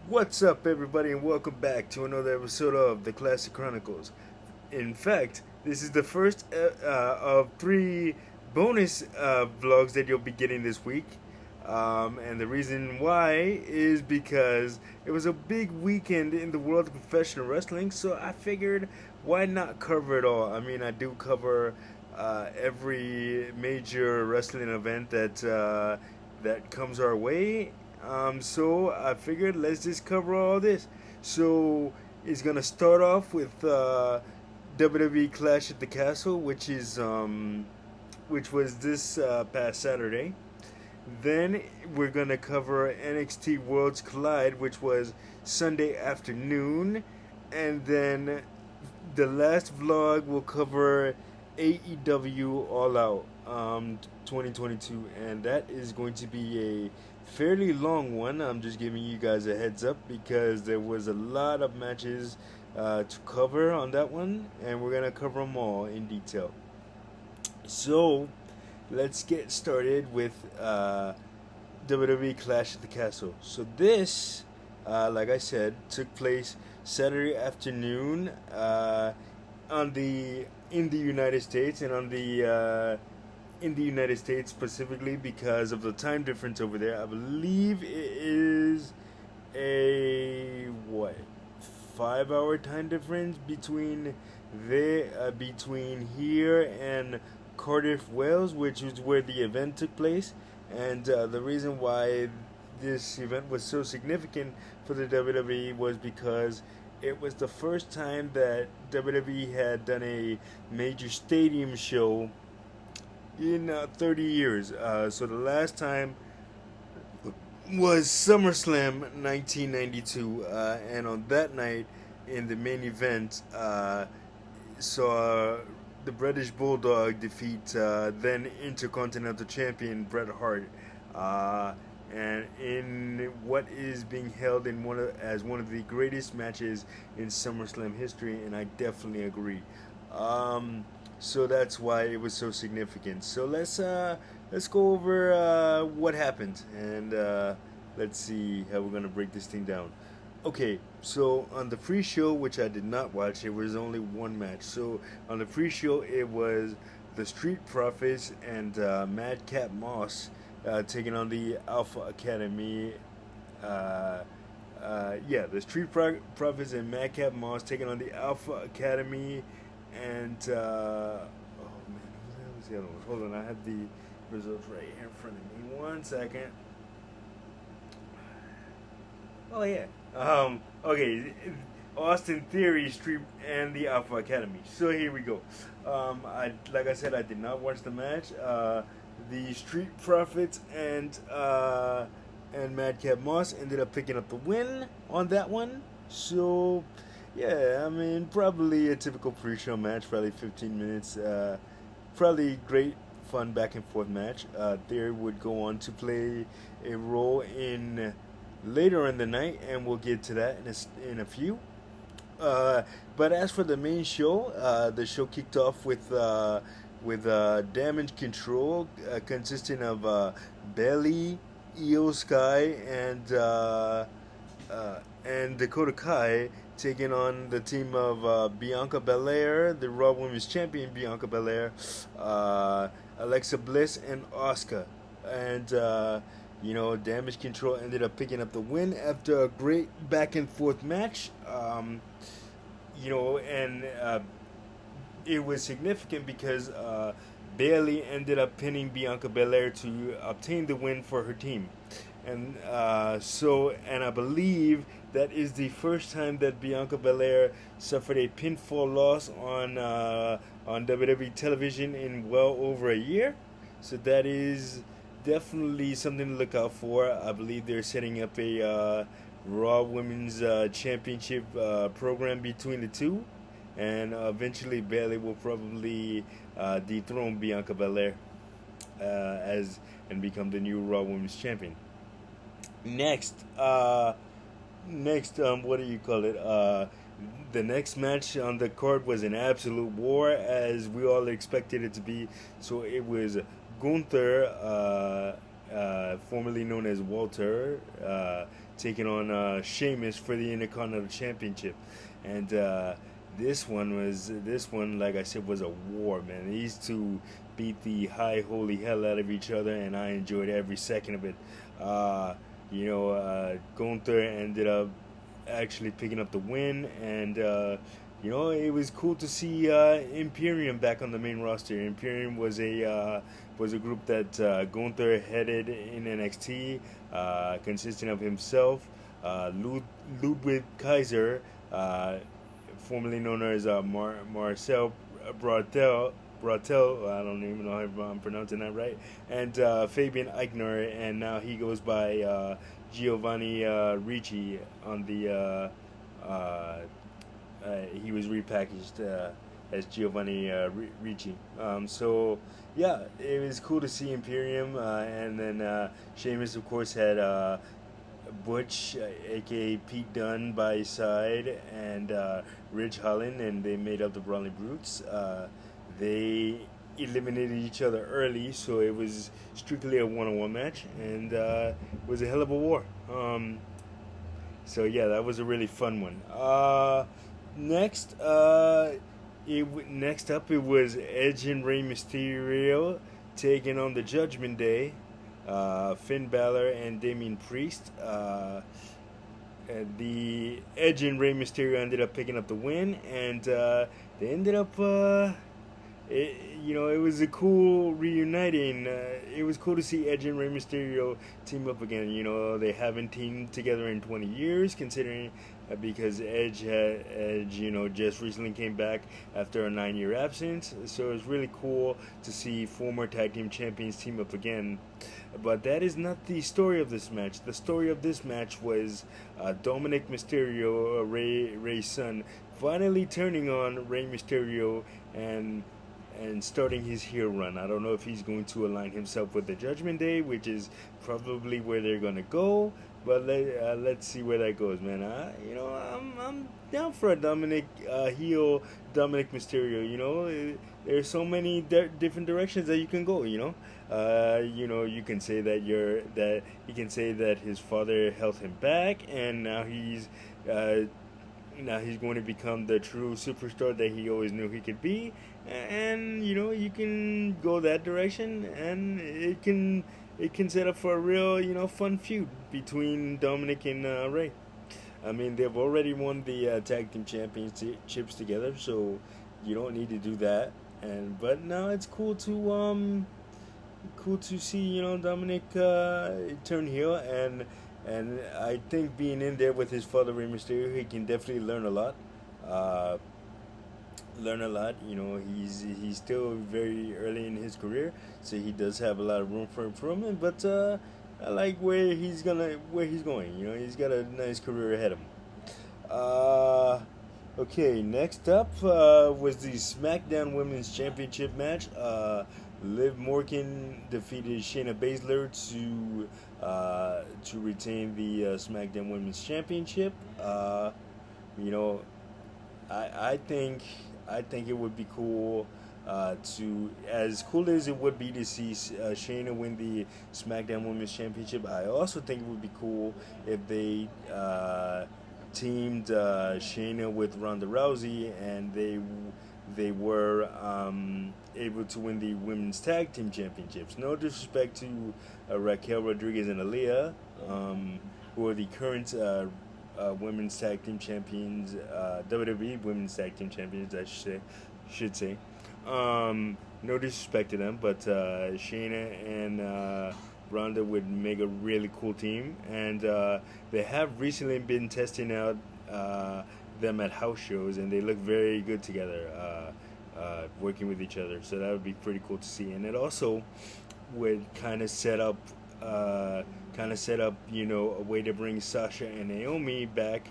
What's up, everybody, and welcome back to another episode of the Classic Chronicles. In fact, this is the first of three bonus vlogs that you'll be getting this week. And the reason why is because it was a big weekend in the world of professional wrestling, so I figured why not cover it all? I mean, I do cover every major wrestling event that comes our way. So I figured let's just cover all this. So it's gonna start off with WWE Clash at the Castle, which was this past Saturday. Then we're gonna cover NXT Worlds Collide, which was Sunday afternoon, and then the last vlog will cover AEW All Out 2022, and that is going to be a fairly long one. I'm just giving you guys a heads up because there was a lot of matches to cover on that one, and we're gonna cover them all in detail. So let's get started with WWE Clash at the Castle. So this, like I said, took place Saturday afternoon on the in the United States, and on the in the United States specifically because of the time difference over there. I believe it is a 5 hour time difference between here and Cardiff, Wales, which is where the event took place. And the reason why this event was so significant for the WWE was because it was the first time that WWE had done a major stadium show in 30 years. So the last time was SummerSlam 1992, and on that night, in the main event, saw the British Bulldog defeat then Intercontinental Champion Bret Hart, and in what is being held as one of the greatest matches in SummerSlam history, and I definitely agree. So that's why it was so significant. So let's go over what happened, and let's see how we're gonna break this thing down. Okay, so on the pre-show, which I did not watch, it was only one match. So on the pre-show, it was the Street Profits and Madcap Moss taking on the Alpha Academy. The Street Profits and Madcap Moss taking on the Alpha Academy. And oh man, who the hell was the other one? Hold on, I have the results right here in front of me. 1 second. Oh yeah. Okay, Austin Theory, Street, and the Alpha Academy. So here we go. Like I said, I did not watch the match. The Street Profits and Madcap Moss ended up picking up the win on that one. So yeah, I mean, probably a typical pre-show match, probably 15 minutes. Probably great, fun back and forth match. Theory would go on to play a role in later in the night, and we'll get to that in a few. But as for the main show, the show kicked off with Damage Control, consisting of Bayley, Io Sky, and Dakota Kai, taking on the team of Bianca Belair, the Raw Women's Champion Bianca Belair, Alexa Bliss, and Asuka. And Damage Control ended up picking up the win after a great back and forth match. It was significant because Bayley ended up pinning Bianca Belair to obtain the win for her team. And I believe that is the first time that Bianca Belair suffered a pinfall loss on WWE television in well over a year. So that is definitely something to look out for. I believe they're setting up a Raw Women's Championship program between the two, and eventually Bayley will probably dethrone Bianca Belair and become the new Raw Women's Champion. Next, what do you call it? The next match on the card was an absolute war, as we all expected it to be. So it was Gunther formerly known as Walter, taking on Sheamus for the Intercontinental Championship, and this one, like I said, was a war, man. These two beat the high holy hell out of each other, and I enjoyed every second of it. Gunther ended up actually picking up the win, and it was cool to see Imperium back on the main roster. Imperium was a group that Gunther headed in NXT, consisting of himself, Ludwig Kaiser, formerly known as Marcel Bratel. I don't even know if I'm pronouncing that right, and Fabian Eichner, and now he goes by Giovanni Ricci on the. He was repackaged as Giovanni Ricci. So yeah, it was cool to see Imperium, and then Sheamus, of course, had Butch, aka Pete Dunne, by his side, and Ridge Holland, and they made up the Brawling Brutes. They eliminated each other early, so it was strictly a one-on-one match, and it was a hell of a war. So yeah, that was a really fun one. Next up, it was Edge and Rey Mysterio taking on the Judgment Day, Finn Balor and Damian Priest. The Edge and Rey Mysterio ended up picking up the win, and they ended up. It was a cool reuniting. It was cool to see Edge and Rey Mysterio team up again. They haven't teamed together in 20 years, considering because Edge, just recently came back after a 9-year absence. So it was really cool to see former tag team champions team up again. But that is not the story of this match. The story of this match was Dominic Mysterio, Rey's son, finally turning on Rey Mysterio and starting his heel run. I don't know if he's going to align himself with the Judgment Day, which is probably where they're going to go. But let's see where that goes, man. I'm down for a heel Dominic Mysterio. There's so many different directions that you can go. You can say that he can say that his father held him back, and now he's going to become the true superstar that he always knew he could be. And you can go that direction, and it can set up for a real fun feud between Dominic and Rey. I mean, they've already won the tag team championships together, so you don't need to do that. But now it's cool to see Dominic turn heel, and I think being in there with his father Rey Mysterio, he can definitely learn a lot. He's still very early in his career, so he does have a lot of room for improvement. But I like where he's going. He's got a nice career ahead of him. Okay, next up was the SmackDown Women's Championship match. Liv Morgan defeated Shayna Baszler to retain the SmackDown Women's Championship. I think it would be cool as cool as it would be to see Shayna win the SmackDown Women's Championship. I also think it would be cool if they teamed Shayna with Ronda Rousey, and they were able to win the Women's Tag Team Championships. No disrespect to Raquel Rodriguez and Aaliyah, who are the current Women's Tag Team Champions, WWE Women's Tag Team Champions, I should say. No disrespect to them, but Shayna and Ronda would make a really cool team, and they have recently been testing out them at house shows, and they look very good together, working with each other. So that would be pretty cool to see, and it also would kind of set up, a way to bring Sasha and Naomi back.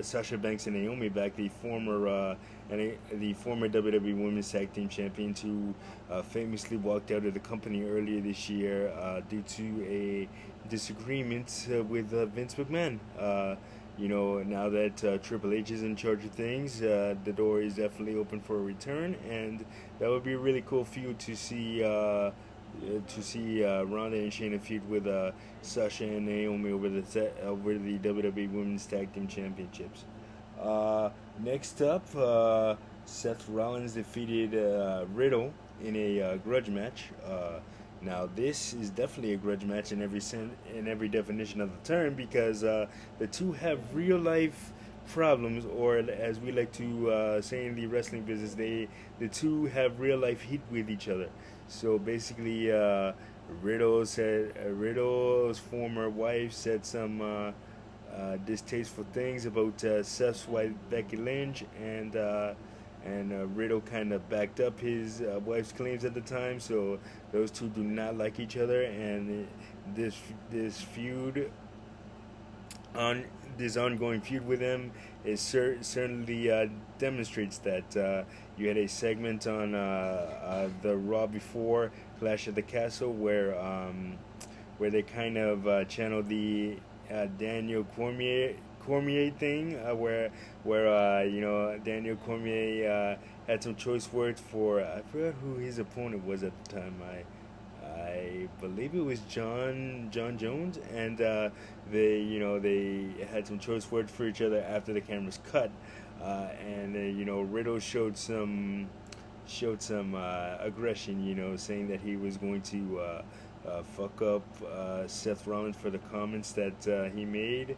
Sasha Banks and Naomi back, the former WWE Women's Tag Team Champions who famously walked out of the company earlier this year due to a disagreement with Vince McMahon. Now that Triple H is in charge of things, the door is definitely open for a return, and that would be a really cool feud to see to see Ronda and Shayna feud with Sasha and Naomi over the WWE Women's Tag Team Championships. Next up, Seth Rollins defeated Riddle in a grudge match. Now this is definitely a grudge match in every definition of the term, because the two have real life problems, or as we like to say in the wrestling business, the two have real life heat with each other. So basically, Riddle's former wife said some distasteful things about Seth's wife Becky Lynch, and Riddle kind of backed up his wife's claims at the time. So those two do not like each other, and this feud on this ongoing feud with them is certainly demonstrates that. You had a segment on the Raw before Clash at the Castle where they kind of channeled the Daniel Cormier thing, where Daniel Cormier had some choice words for, I forgot who his opponent was at the time. I believe it was John Jones, and they had some choice words for each other after the cameras cut, and Riddle showed some aggression, saying that he was going to fuck up Seth Rollins for the comments that he made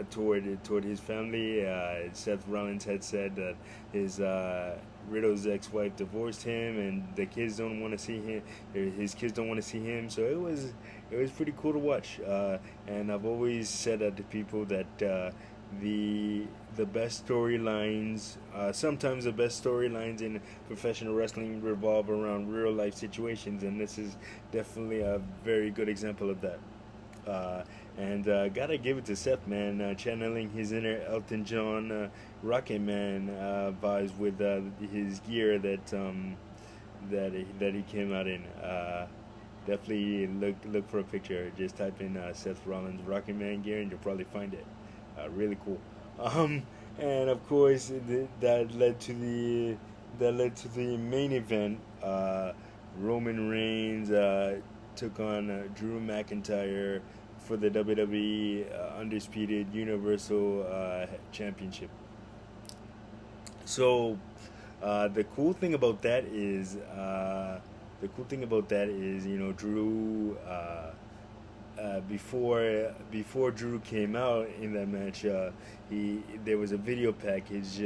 toward his family. Seth Rollins had said that his Riddle's ex-wife divorced him, and the kids don't want to see him. His kids don't want to see him. So it was pretty cool to watch. And I've always said that to people that the best storylines, sometimes the best storylines in professional wrestling revolve around real life situations, and this is definitely a very good example of that. And gotta give it to Seth, man, channeling his inner Elton John, Rocket Man vibes with his gear that he came out in. Definitely look for a picture. Just type in Seth Rollins Rocket Man gear, and you'll probably find it. Really cool. And of course that led to the main event. Roman Reigns took on Drew McIntyre for the WWE Undisputed Universal Championship. So the cool thing about that is Drew. Before Drew came out in that match, there was a video package,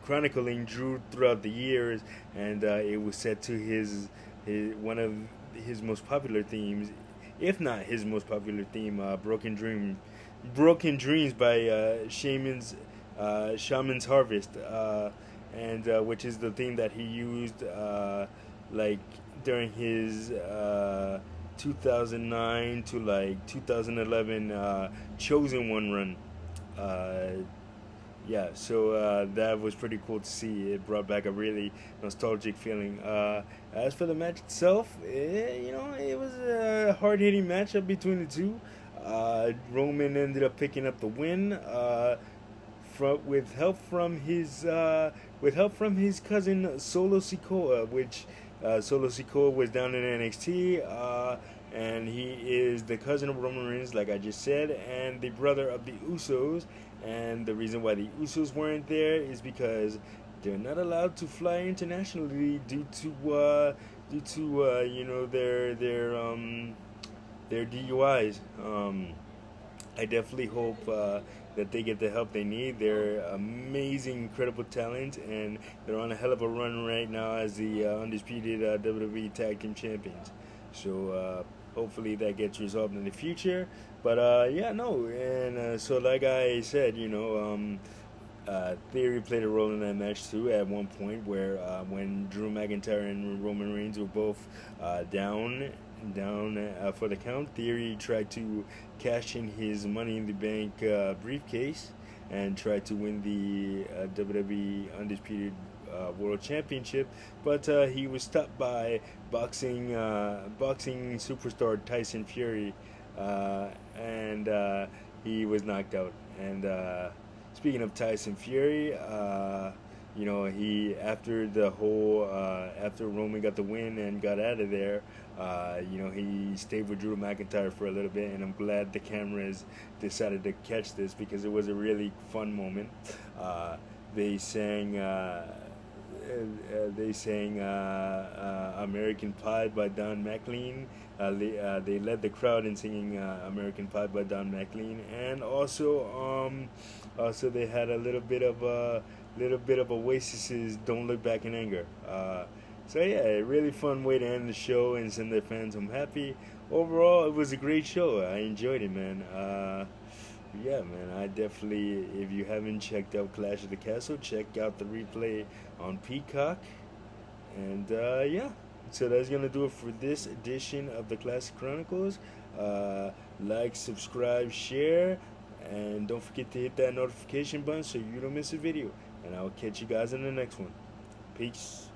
chronicling Drew throughout the years, and it was set to his one of his most popular themes, if not his most popular theme, "Broken Dreams" by Shaman's Harvest, and which is the theme that he used during his 2009 to 2011 Chosen One run. So that was pretty cool to see. It brought back a really nostalgic feeling. As for the match itself, it was a hard-hitting matchup between the two. Roman ended up picking up the win with help from his cousin Solo Sikoa, which Solo Sikoa was down in NXT, and he is the cousin of Roman Reigns, like I just said, and the brother of the Usos. And the reason why the Usos weren't there is because they're not allowed to fly internationally due to their DUIs. I definitely hope that they get the help they need. They're amazing, incredible talent, and they're on a hell of a run right now as the undisputed WWE Tag Team Champions. So hopefully that gets resolved in the future. But so like I said, Theory played a role in that match too at one point, where when Drew McIntyre and Roman Reigns were both down for the count, Theory tried to cash in his Money in the Bank briefcase and tried to win the WWE Undisputed World Championship, but he was stopped by boxing superstar Tyson Fury, and he was knocked out. And speaking of Tyson Fury, he after the whole after Roman got the win and got out of there, he stayed with Drew McIntyre for a little bit, and I'm glad the cameras decided to catch this because it was a really fun moment. They sang. American Pie by Don McLean. They led the crowd in singing American Pie by Don McLean, and also they had a little bit of Oasis's "Don't Look Back in Anger." So yeah, a really fun way to end the show and send their fans home happy. Overall, it was a great show. I enjoyed it, man. Yeah, man, I definitely, if you haven't checked out Clash of the Castle, check out the replay on Peacock. And yeah, so that's going to do it for this edition of the Classic Chronicles. Like, subscribe, share, and don't forget to hit that notification button so you don't miss a video. And I'll catch you guys in the next one. Peace.